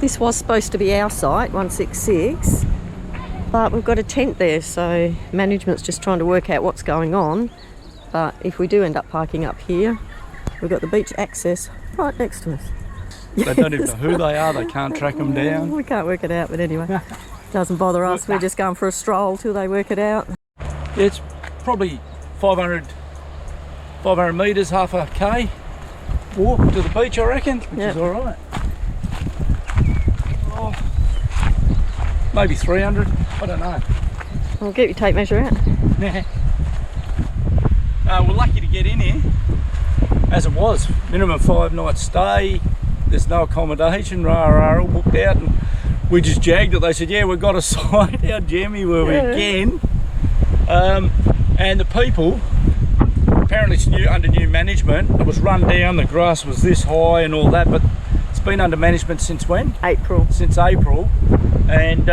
This was supposed to be our site, 166, but we've got a tent there, so management's just trying to work out what's going on. But if we do end up parking up here, we've got the beach access right next to us. They don't even know who they are, they can't track them down. We can't work it out, but anyway, doesn't bother us. We're just going for a stroll till they work it out. Yeah, it's probably 500 metres, half a K walk to the beach, I reckon, which is all right. Oh, maybe 300, I don't know. I'll get your tape measure out. We're lucky to get in here, as it was. Minimum 5 nights stay, there's no accommodation, all booked out, and we just jagged it. They said, yeah, we've got a site. How jammy were we again? And the people, apparently it's under new management. It was run down, the grass was this high and all that, but it's been under management since when? April. Since April. And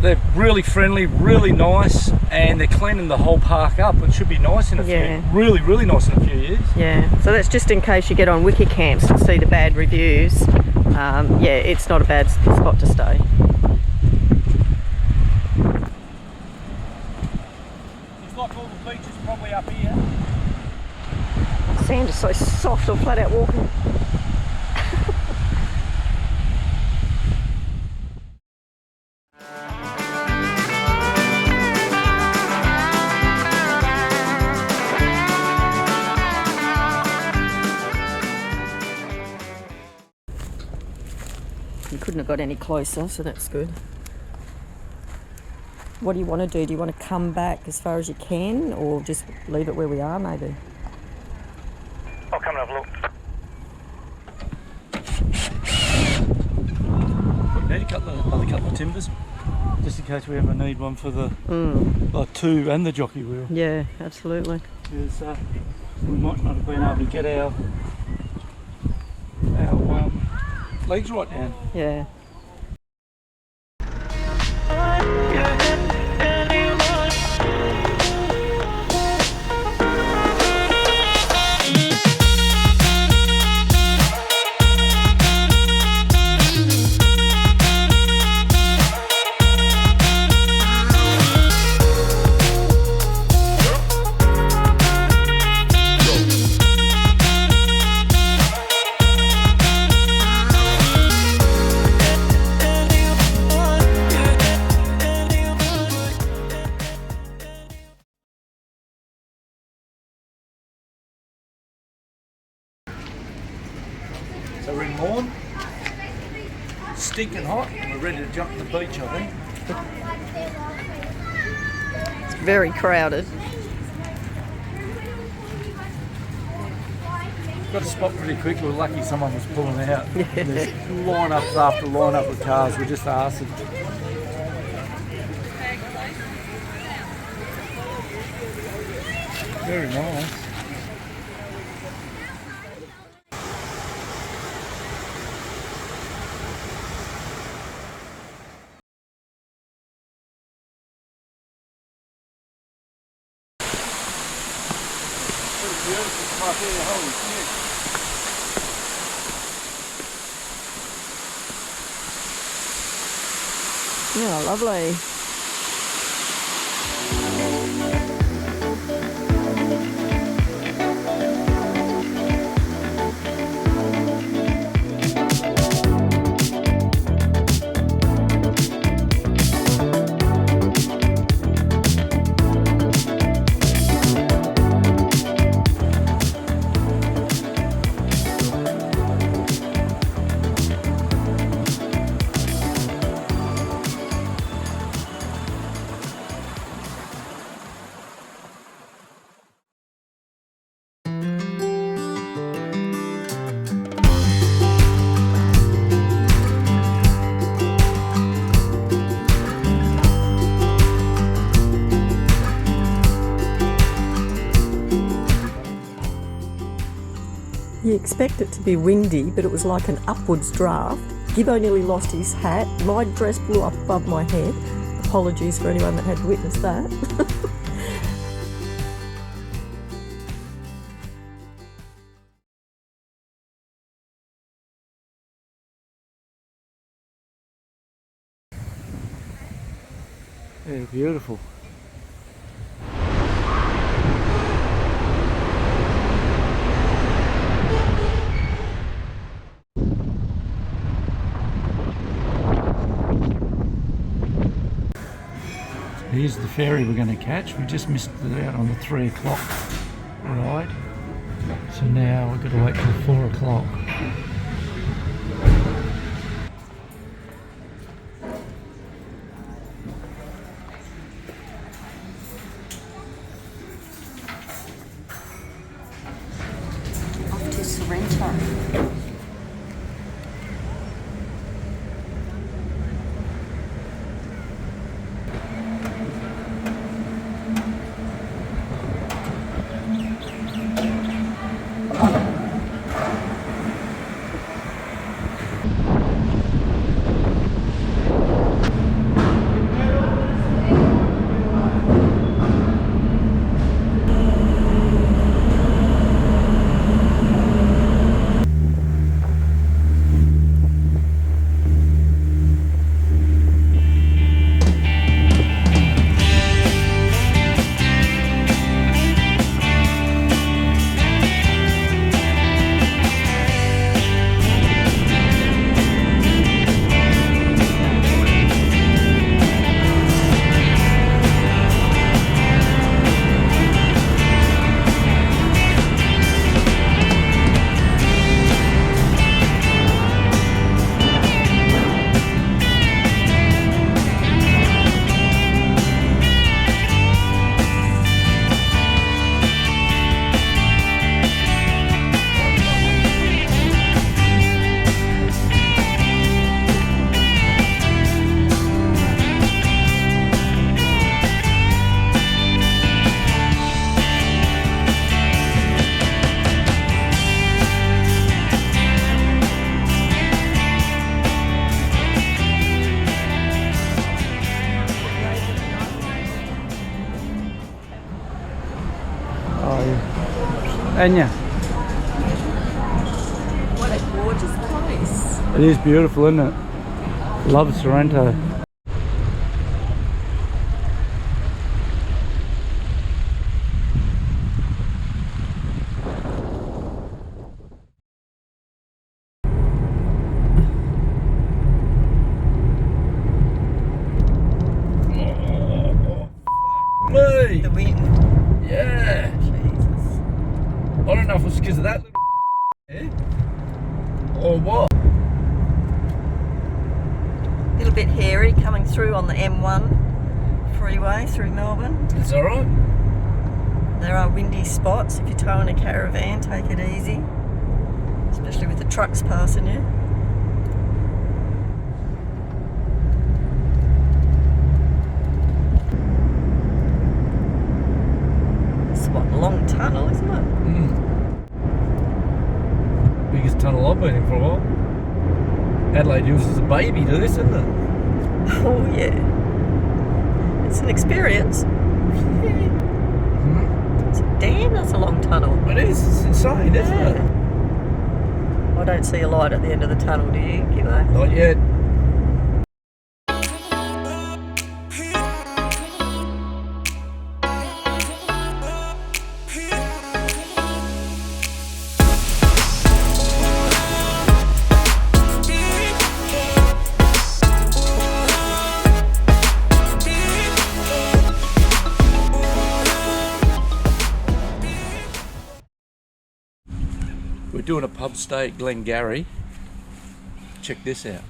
they're really friendly, really nice, and they're cleaning the whole park up. It should be nice in a few, really nice in a few years. Yeah, so that's just in case you get on wiki camps and see the bad reviews. Yeah, it's not a bad spot to stay. It's like all the beaches probably up here. Sand is so soft or flat out walking. You couldn't have got any closer, so that's good. What do you want to do? Do you want to come back as far as you can, or just leave it where we are, maybe? I'll come and have a look. We need another couple of timbers, just in case we ever need one for the two and the jockey wheel. Yeah, absolutely. Because we might not have been able to get our legs right down. Yeah. So we're in Morn, stinking hot, and we're ready to jump the beach, I think. It's very crowded. Got to spot pretty quick. We were lucky someone was pulling out. There's line-ups after line-up of cars. We're just arsing. Very nice. Yeah, lovely. You expect it to be windy, but it was like an upwards draft. Gibbo nearly lost his hat. My dress blew up above my head. Apologies for anyone that had to witness that. Yeah, beautiful. Here's the ferry we're going to catch. We just missed it out on the 3 o'clock ride. So now we've got to wait till 4 o'clock. Off to Sorrento. Anya. What a gorgeous place. It is beautiful, isn't it? Love Sorrento. The wind. Yeah. Jesus. I don't know if it's because of that little or what. A little bit hairy coming through on the M1 freeway through Melbourne. It's alright. There are windy spots. If you're towing a caravan, take it easy. Especially with the trucks passing you. It's what, a long tunnel, isn't it? Biggest tunnel I've been in for a while. Adelaide Hills is a baby to this, isn't it? Oh yeah. It's an experience. Damn, that's a long tunnel. It is. It's insane, isn't it? I don't see a light at the end of the tunnel, do you, Gibbo? Not yet. We're doing a pub stay at Glengarry. Check this out.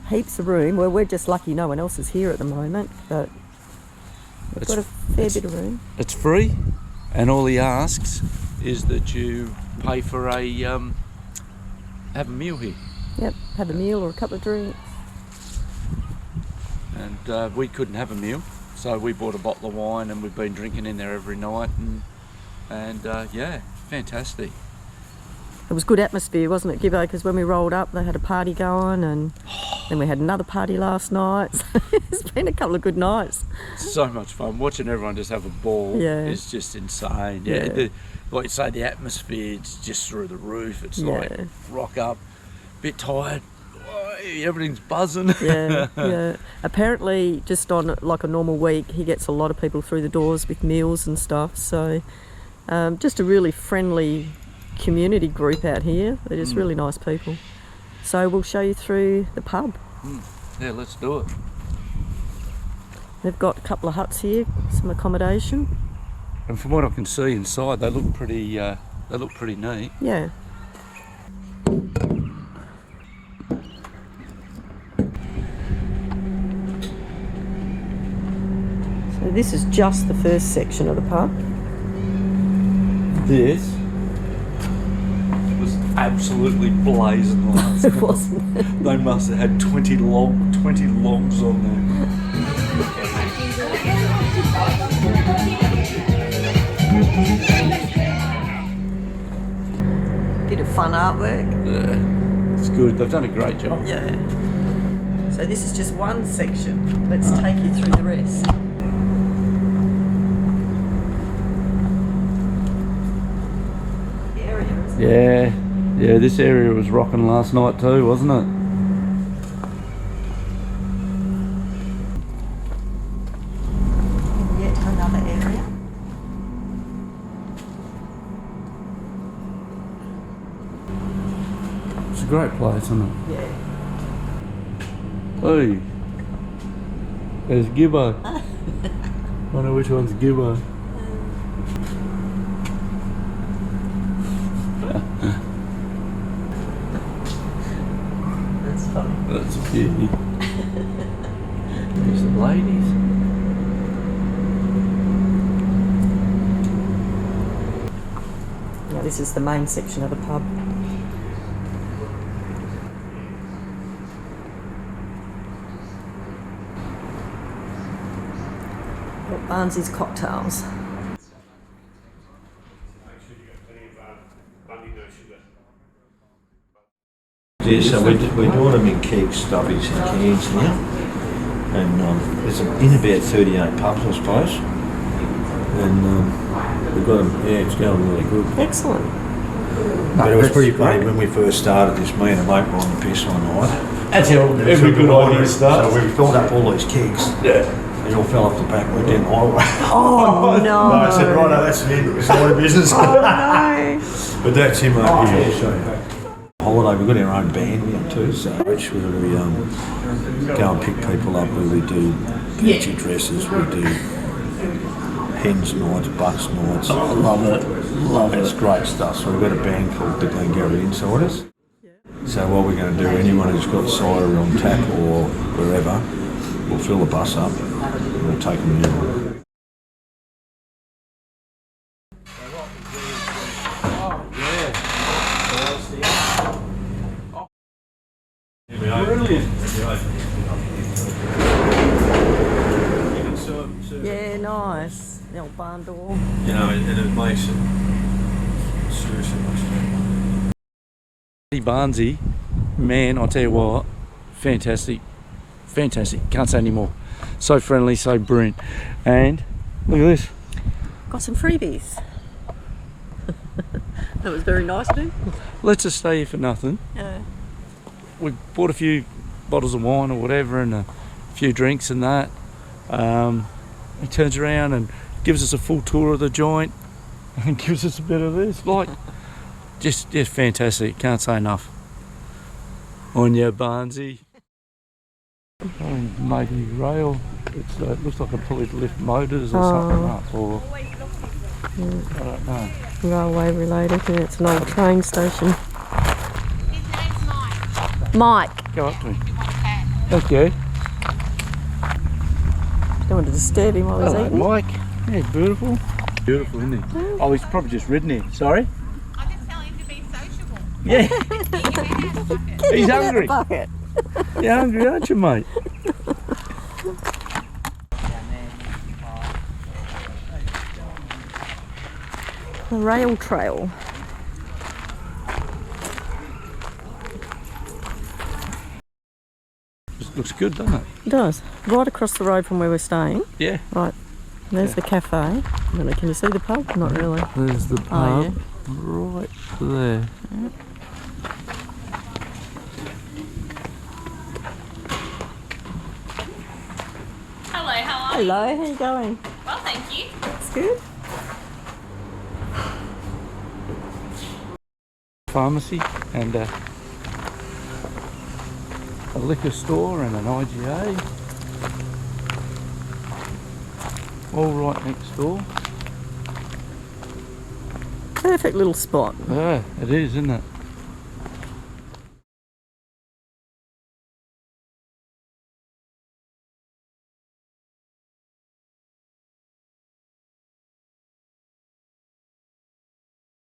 Heaps of room. Well, we're just lucky no one else is here at the moment, but we've got a fair bit of room. It's free, and all he asks is that you pay for a have a meal here. Yep, have a meal or a couple of drinks. And we couldn't have a meal, so we bought a bottle of wine, and we've been drinking in there every night, and yeah, fantastic. It was good atmosphere, wasn't it, Gibbo? Because when we rolled up, they had a party going, and then we had another party last night. So it's been a couple of good nights. So much fun. Watching everyone just have a ball is just insane. Yeah, like you say, the atmosphere, it's just through the roof. It's like rock up, bit tired. everything's buzzing. Yeah, yeah. Apparently, just on like a normal week, he gets a lot of people through the doors with meals and stuff. So, just a really friendly community group out here. They're just really nice people. So we'll show you through the pub. Yeah, let's do it. They've got a couple of huts here, some accommodation. And from what I can see inside, they look pretty neat. Yeah. So this is just the first section of the pub. This was absolutely blazing last It night. wasn't it? They must have had 20 logs on there. Bit of fun artwork. Yeah, it's good. They've done a great job. Yeah. So this is just one section. Let's take you through the rest. The area, isn't it? Yeah, this area was rocking last night too, wasn't it? Yet another area. It's a great place, isn't it? Yeah. Hey, there's Gibbo. I wonder which one's Gibbo. That's funny. That's a beauty. There's the ladies. Now this is the main section of the pub. Got Barnsley's cocktails. Yeah, so we're doing them in kegs, stubbies and cans now. And there's in about 38 pubs, I suppose. And we've got them, yeah, it's going really good. Excellent. But it was pretty funny when we first started this, me and a mate were on the piss one night. That's how every good idea starts. So we filled up all these kegs. Yeah. They all fell off the back, went down the highway. Oh no! No, I said, right, no, that's the end of the side of business. Oh no! But that's him over here. So, holiday, we've got our own band now too, so which where we go and pick people up, where we do fancy dresses, we do hens nights, bucks nights. I love it. Love It's it. great stuff. So we've got a band called the Glengarry Inn. So what we're going to do, anyone who's got cider on tap or wherever, we'll fill the bus up and we'll take them in. Brilliant. Yeah, nice. The old barn door. You know, and it makes it seriously much better. Barnsey, man, I'll tell you what, fantastic. Can't say any more. So friendly, so brilliant. And look at this. Got some freebies. That was very nice, dude. Let's just stay here for nothing. Yeah. We bought a few bottles of wine or whatever and a few drinks and that. He turns around and gives us a full tour of the joint and gives us a bit of this. Like, just fantastic. Can't say enough. On your Barnsey. Maybe rail. It looks like a pulley to lift motors or something up. Or I don't know. Railway related. Yeah, it's an old train station. Mike. Go up to me. Thank you. Don't want to disturb him while he's Hello, eating. Mike. Yeah, beautiful. Beautiful, isn't he? Oh, he's probably just ridden here. Sorry? I just tell him to be sociable. Yeah. He's Get out of hungry. the bucket. You're hungry, aren't you, mate? The rail trail. Looks good, doesn't it? It does. Right across the road from where we're staying. Yeah. Right. There's the cafe. I don't know, can you see the pub? Not really. There's the Oh, pub right there. Hello, how you going? Well, thank you. That's good. Pharmacy and a liquor store and an IGA. All right next door. Perfect little spot. Yeah, it is, isn't it?